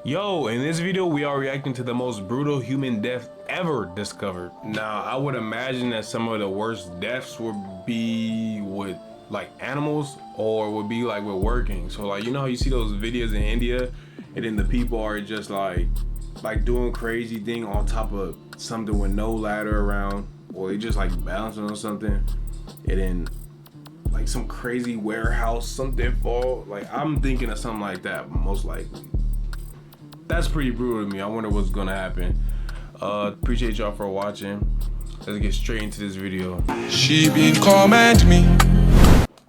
Yo, in this video, we are reacting to the most brutal human death ever discovered. Now, I would imagine that some of the worst deaths would be with like animals or would be like with working. So like, you know how you see those videos in India and then the people are just like doing crazy thing on top of something with no ladder around, or they just like bouncing on something and then like some crazy warehouse, something fall. Like I'm thinking of something like that, most likely. That's pretty brutal to me. I wonder what's gonna happen. Appreciate y'all for watching. Let's get straight into this video. She been command me.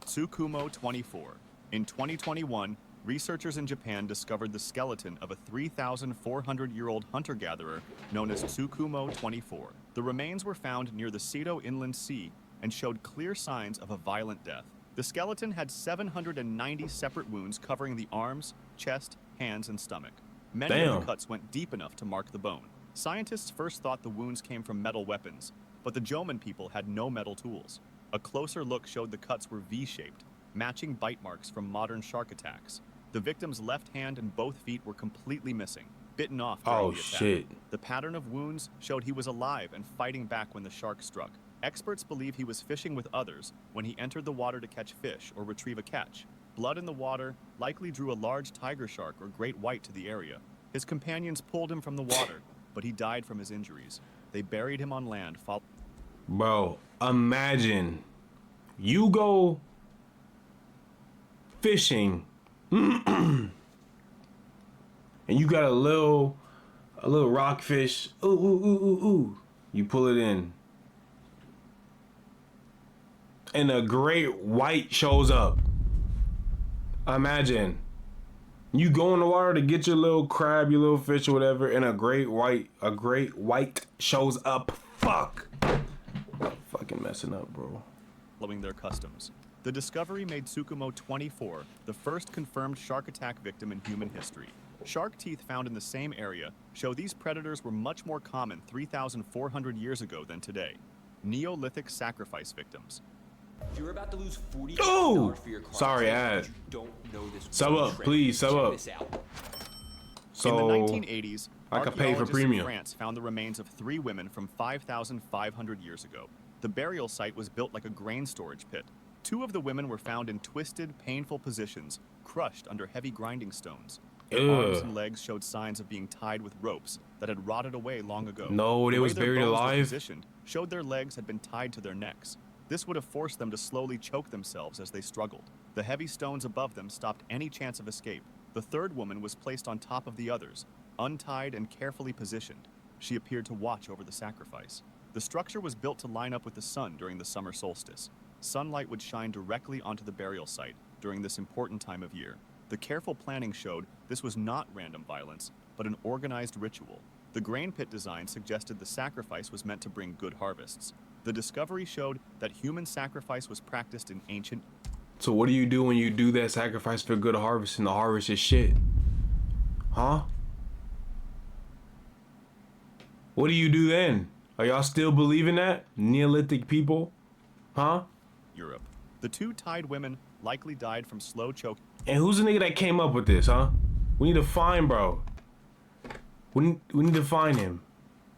Tsukumo 24. In 2021, researchers in Japan discovered the skeleton of a 3,400-year-old hunter-gatherer known as Tsukumo 24. The remains were found near the Seto Inland Sea and showed clear signs of a violent death. The skeleton had 790 separate wounds covering the arms, chest, hands, and stomach. Many of the cuts went deep enough to mark the bone. Scientists first thought the wounds came from metal weapons, but the Jomon people had no metal tools. A closer look showed the cuts were V-shaped, matching bite marks from modern shark attacks. The victim's left hand and both feet were completely missing, bitten off during the attack. Shit. The pattern of wounds showed he was alive and fighting back when the shark struck. Experts believe he was fishing with others when he entered the water to catch fish or retrieve a catch. Blood in the water likely drew a large tiger shark or great white to the area. His companions pulled him from the water, but he died from his injuries. They buried him on land. Bro, imagine you go fishing and you got a little rockfish. Ooh, ooh, ooh, ooh, ooh. You pull it in, and a great white shows up. Imagine you go in the water to get your little crab, your little fish or whatever, and a great white shows up. Fuck. I'm fucking messing up, bro. Following their customs. The discovery made Tsukumo 24 the first confirmed shark attack victim in human history. Shark teeth found in the same area show these predators were much more common 3,400 years ago than today. Neolithic sacrifice victims. You're about to lose $40 for your car. Sorry, ad. You don't know this. Sub up, please, sub up. So, in the 1980s, I could pay for premium. In France found the remains of 3 women from 5,500 years ago. The burial site was built like a grain storage pit. 2 of the women were found in twisted, painful positions, crushed under heavy grinding stones. Their arms and legs showed signs of being tied with ropes that had rotted away long ago. No, they was buried alive. Positioned showed their legs had been tied to their necks. This would have forced them to slowly choke themselves as they struggled. The heavy stones above them stopped any chance of escape. The 3rd woman was placed on top of the others, untied and carefully positioned. She appeared to watch over the sacrifice. The structure was built to line up with the sun during the summer solstice. Sunlight would shine directly onto the burial site during this important time of year. The careful planning showed this was not random violence, but an organized ritual. The grain pit design suggested the sacrifice was meant to bring good harvests. The discovery showed that human sacrifice was practiced in ancient... So what do you do when you do that sacrifice for good harvest and the harvest is shit? Huh? What do you do then? Are y'all still believing that? Neolithic people? Huh? Europe. The 2 tied women likely died from slow choke. And who's the nigga that came up with this, huh? We need to find bro. We need to find him.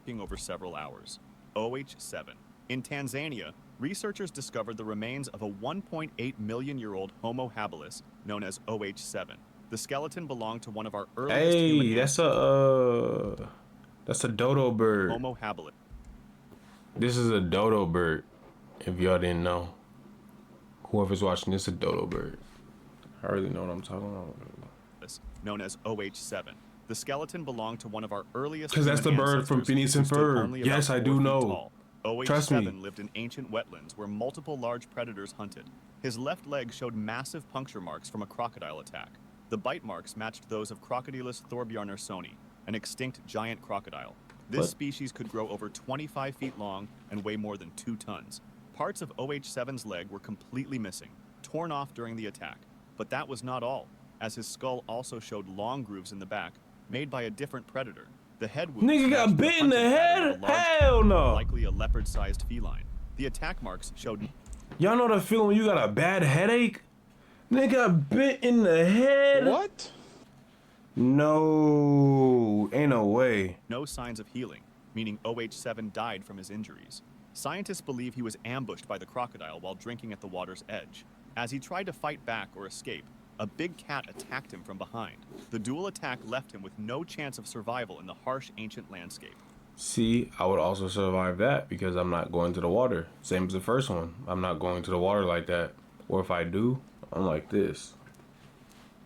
Over several hours. OH7. In Tanzania, researchers discovered the remains of a 1.8 million-year-old Homo habilis known as OH7. The skeleton belonged to one of our earliest human ancestors. That's a dodo bird. Homo habilis. This is a dodo bird, if y'all didn't know. Whoever's watching this is a dodo bird. I really know what I'm talking about. Known as OH7. The skeleton belonged to one of our earliest. Because that's the bird from Phineas and Ferb. Yes, I do know. OH7 lived in ancient wetlands where multiple large predators hunted. His left leg showed massive puncture marks from a crocodile attack. The bite marks matched those of Crocodylus thorbjarnarsoni, an extinct giant crocodile. This species could grow over 25 feet long and weigh more than 2 tons. Parts of OH7's leg were completely missing, torn off during the attack. But that was not all, as his skull also showed long grooves in the back, made by a different predator. The head wound. Nigga got bit in the head? Hell no. Likely a leopard-sized feline. The attack marks showed. Y'all know the feeling when you got a bad headache? Nigga got bit in the head. What? No. Ain't no way. no signs of healing, meaning OH7 died from his injuries. Scientists believe he was ambushed by the crocodile while drinking at the water's edge. As he tried to fight back or escape, a big cat attacked him from behind. The dual attack left him with no chance of survival in the harsh ancient landscape. See, I would also survive that because I'm not going to the water. Same as the first one. I'm not going to the water like that. Or if I do, I'm like this.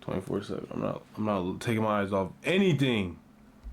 24/7. I'm not taking my eyes off anything.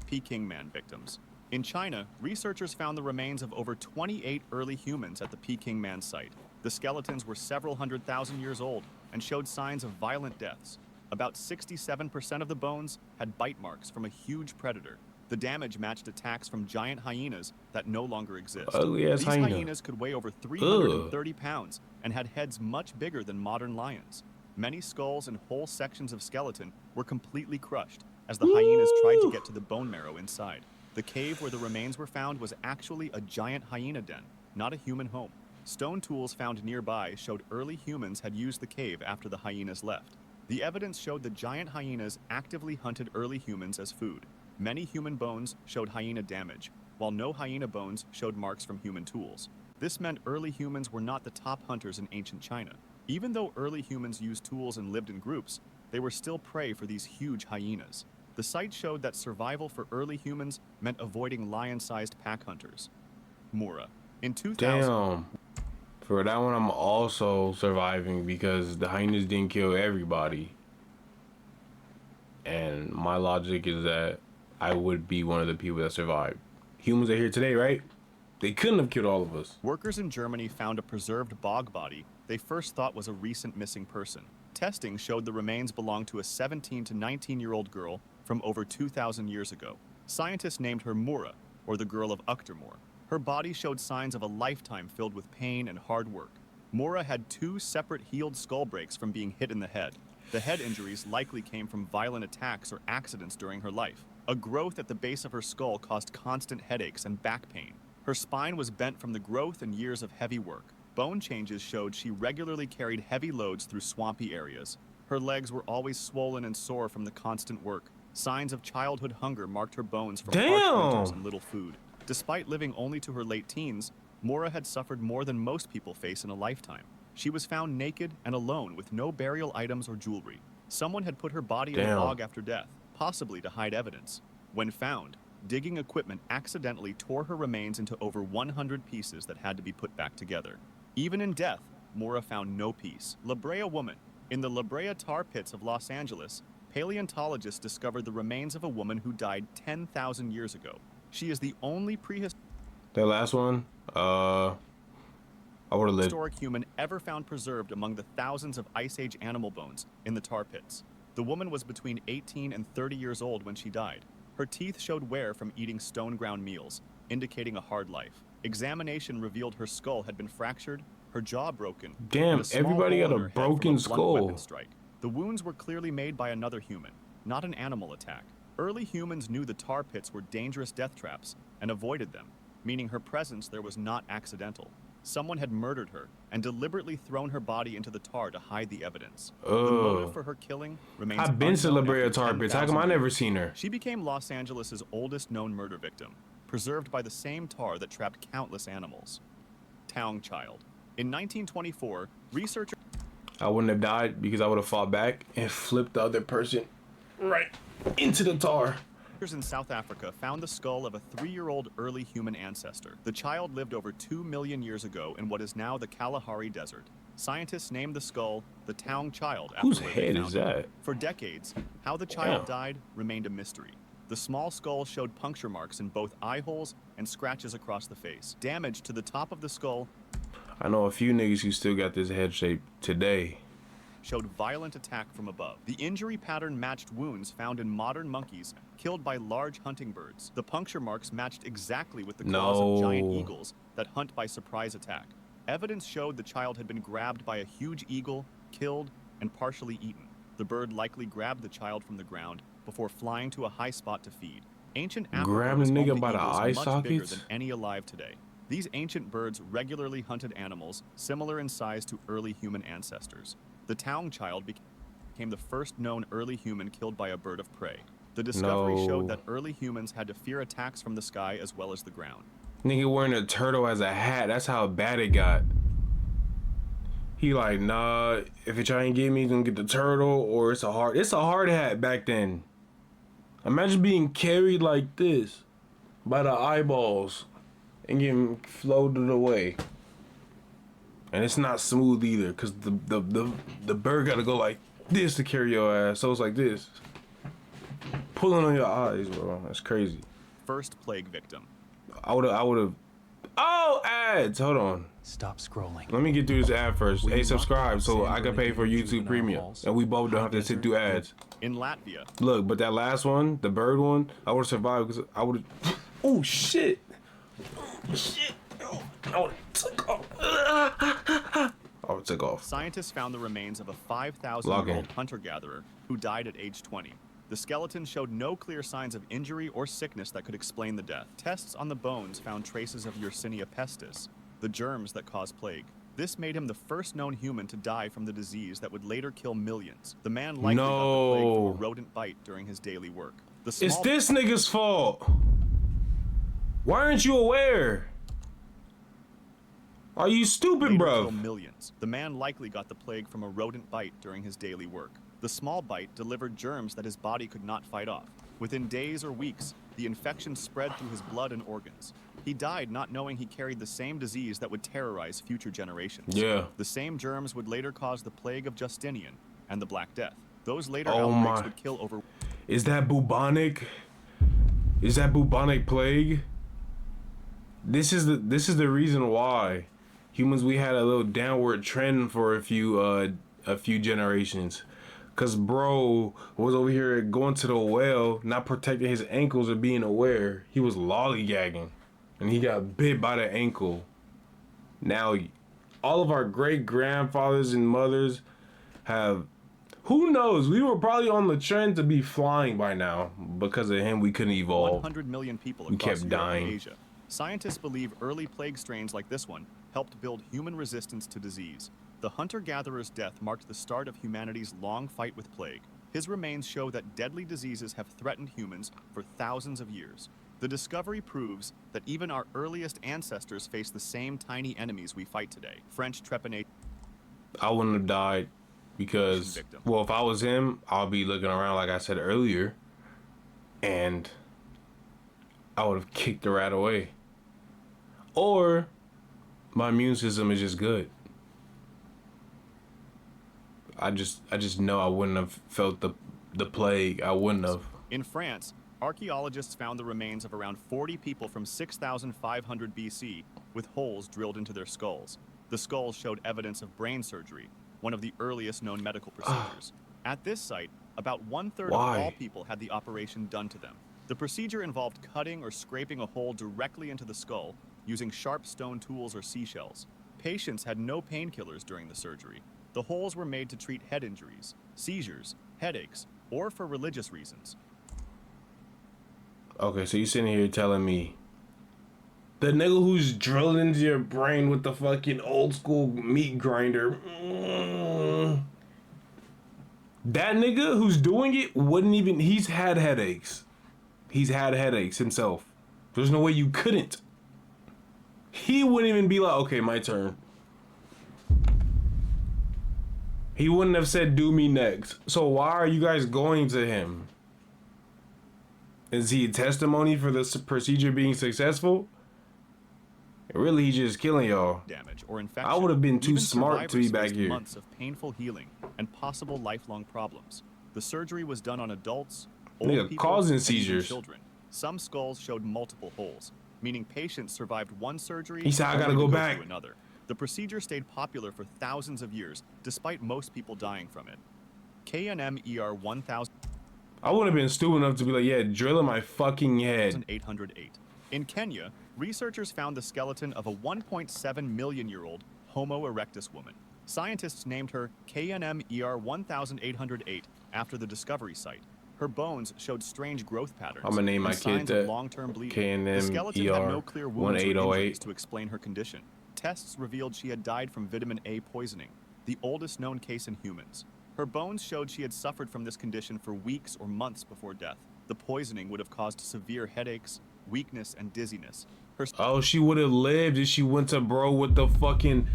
Peking man victims. In China, researchers found the remains of over 28 early humans at the Peking man site. The skeletons were several 100,000 years old and showed signs of violent deaths. About 67% of the bones had bite marks from a huge predator. The damage matched attacks from giant hyenas that no longer exist. Ugly-ass These hyena. hyenas could weigh over 330 pounds and had heads much bigger than modern lions. Many skulls and whole sections of skeleton were completely crushed as the hyenas tried to get to the bone marrow inside. The cave where the remains were found was actually a giant hyena den, not a human home. Stone tools found nearby showed early humans had used the cave after the hyenas left. The evidence showed the giant hyenas actively hunted early humans as food. Many human bones showed hyena damage, while no hyena bones showed marks from human tools. This meant early humans were not the top hunters in ancient China. Even though early humans used tools and lived in groups, they were still prey for these huge hyenas. The site showed that survival for early humans meant avoiding lion-sized pack hunters. Mura. In 2000, Damn. For that one, I'm also surviving because the hyenas didn't kill everybody. And my logic is that I would be one of the people that survived. Humans are here today, right? They couldn't have killed all of us. workers in Germany found a preserved bog body they first thought was a recent missing person. Testing showed the remains belonged to a 17 to 19-year-old girl from over 2,000 years ago. Scientists named her Mura, or the Girl of Uchtermoor. Her body showed signs of a lifetime filled with pain and hard work. Mura had 2 separate healed skull breaks from being hit in the head. The head injuries likely came from violent attacks or accidents during her life. A growth at the base of her skull caused constant headaches and back pain. Her spine was bent from the growth and years of heavy work. Bone changes showed she regularly carried heavy loads through swampy areas. Her legs were always swollen and sore from the constant work. Signs of childhood hunger marked her bones from harsh winters and little food. Despite living only to her late teens, Mora had suffered more than most people face in a lifetime. She was found naked and alone with no burial items or jewelry. Someone had put her body in the bog after death, possibly to hide evidence. When found, digging equipment accidentally tore her remains into over 100 pieces that had to be put back together. Even in death, Mora found no peace. La Brea woman. In the La Brea tar pits of Los Angeles, paleontologists discovered the remains of a woman who died 10,000 years ago. She is the only That last one, I would have lived. prehistoric human ever found preserved among the thousands of Ice Age animal bones in the tar pits. The woman was between 18 and 30 years old when she died. Her teeth showed wear from eating stone-ground meals, indicating a hard life. Examination revealed her skull had been fractured, her jaw broken. Damn, and a small everybody hole got in a her head from broken blunt skull. weapon strike. The wounds were clearly made by another human, not an animal attack. Early humans knew the tar pits were dangerous death traps and avoided them, meaning her presence there was not accidental. Someone had murdered her and deliberately thrown her body into the tar to hide the evidence. The motive for her killing remains I've been to La unknown Brea after tar pits. How come I 10,000 never years. seen her? She became Los Angeles' oldest known murder victim, preserved by the same tar that trapped countless animals. Town Child. In 1924, researchers I wouldn't have died because I would have fought back and flipped the other person right into the tar. in South Africa found the skull of a 3-year-old early human ancestor. The child lived over 2 million years ago in what is now the Kalahari Desert. Scientists named the skull the Town Child after Whose where they head found is it. that? For decades, how the child died remained a mystery. The small skull showed puncture marks in both eye holes and scratches across the face. Damage to the top of the skull I know a few niggas who still got this head shape today. showed violent attack from above. The injury pattern matched wounds found in modern monkeys killed by large hunting birds. The puncture marks matched exactly with the claws of giant eagles that hunt by surprise attack. Evidence showed the child had been grabbed by a huge eagle, killed, and partially eaten. The bird likely grabbed the child from the ground before flying to a high spot to feed. Ancient Africa Grabbed was a home nigga to by the eagles eye much bigger sockets? than any alive today. These ancient birds regularly hunted animals similar in size to early human ancestors. The Town Child became the first known early human killed by a bird of prey. The discovery No. showed that early humans had to fear attacks from the sky as well as the ground. Nigga wearing a turtle as a hat. That's how bad it got. He like, nah, if you try and get me, you gonna get the turtle, or it's a hard hat back then. Imagine being carried like this by the eyeballs and getting floated away. And it's not smooth either, cause the bird gotta go like this to carry your ass. So it's like this. Pulling on your eyes, bro. That's crazy. First plague victim. I would've. Oh, ads. Hold on. Stop scrolling. Let me get through this ad first. Will Hey, you subscribe not so send I can pay for religion YouTube juvenile Premium, halls? and we both don't have to sit Desert through ads. In Latvia, Look, but that last one, the bird one, I would have survived because I would have. Oh shit! Oh shit! Oh, I would have took off. I would took off. scientists found the remains of a 5,000-year-old Log in. hunter-gatherer who died at age 20. The skeleton showed no clear signs of injury or sickness that could explain the death. Tests on the bones found traces of Yersinia pestis, the germs that cause plague. This made him the first known human to die from the disease that would later kill millions. The man likely got the plague from a rodent bite during his daily work. The It's small this nigga's fault. Why aren't you aware? Are you stupid, later bro? kill millions. The man likely got the plague from a rodent bite during his daily work. The small bite delivered germs that his body could not fight off. Within days or weeks, the infection spread through his blood and organs. He died not knowing he carried the same disease that would terrorize future generations. Yeah. The same germs would later cause the plague of Justinian and the Black Death. Those later Oh outbreaks my. would kill over Is that bubonic? Is that bubonic plague? This is the reason why humans, we had a little downward trend for a few generations. Cause bro was over here going to the well, not protecting his ankles or being aware. He was lollygagging, and he got bit by the ankle. Now, all of our great grandfathers and mothers have. Who knows? We were probably on the trend to be flying by now. Because of him, we couldn't evolve. 100 million people We across kept Europe dying. and Asia. Scientists believe early plague strains like this one helped build human resistance to disease. The hunter-gatherer's death marked the start of humanity's long fight with plague. His remains show that deadly diseases have threatened humans for thousands of years. The discovery proves that even our earliest ancestors face the same tiny enemies we fight today. French trepanation I wouldn't have died because, victim. well, if I was him, I'll be looking around like I said earlier, and I would have kicked the rat away. Or my immune system is just good. I just know I wouldn't have felt the plague. I wouldn't have. In France, archaeologists found the remains of around 40 people from 6,500 BC with holes drilled into their skulls. The skulls showed evidence of brain surgery, one of the earliest known medical procedures. At this site, about 1/3 Why? of all people had the operation done to them. The procedure involved cutting or scraping a hole directly into the skull using sharp stone tools or seashells. Patients had no painkillers during the surgery. The holes were made to treat head injuries, seizures, headaches, or for religious reasons. Okay, so you sitting here telling me the nigga who's drilling into your brain with the fucking old school meat grinder, that nigga who's doing it wouldn't even, he's had headaches. He's had headaches himself. There's no way you couldn't. He wouldn't even be like, okay, my turn. He wouldn't have said, do me next. So why are you guys going to him? Is he a testimony for this procedure being successful? Really, he's just killing y'all. Damage or infection. I would have been too Even smart to be survivors back faced here. Months of painful healing and possible lifelong problems. The surgery was done on adults, old Nigga, people, causing and even seizures. children. Some skulls showed multiple holes, meaning patients survived one surgery. He said, "I gotta only to go back." through another. The procedure stayed popular for thousands of years, despite most people dying from it. KNM-ER 1808. I wouldn't have been stupid enough to be like, yeah, drill in my fucking head. In Kenya, researchers found the skeleton of a 1.7 million year old Homo erectus woman. Scientists named her KNM-ER 1808 after the discovery site. Her bones showed strange growth patterns. I'ma name my and kid signs of that. long-term bleeding. KNM-ER The skeleton had no clear wounds or 1808. injuries to explain her condition. Tests revealed she had died from vitamin A poisoning, the oldest known case in humans. Her bones showed she had suffered from this condition for weeks or months before death. The poisoning would have caused severe headaches, weakness, and dizziness. Oh, she would have lived if she went to bro with the fucking,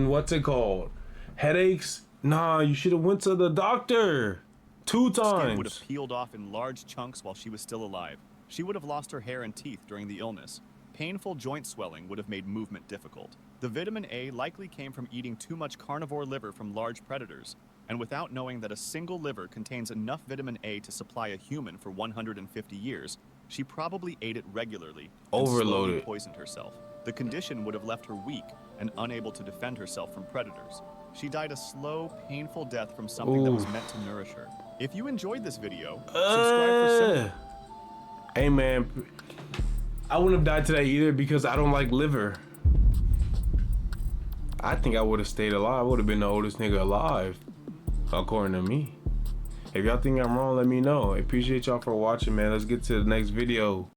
what's it called? Headaches? Nah, you should have went to the doctor 2 Skin would times. have peeled off in large chunks while she was still alive. She would have lost her hair and teeth during the illness. Painful joint swelling would have made movement difficult. The vitamin A likely came from eating too much carnivore liver from large predators, and without knowing that a single liver contains enough vitamin A to supply a human for 150 years, she probably ate it regularly and slowly Overloaded. poisoned herself. The condition would have left her weak and unable to defend herself from predators. She died a slow, painful death from something that was meant to nourish her. If you enjoyed this video, subscribe for similar. Hey man, I wouldn't have died today either because I don't like liver. I think I would have stayed alive. I would have been the oldest nigga alive, according to me. If y'all think I'm wrong, let me know. I appreciate y'all for watching, man. Let's get to the next video.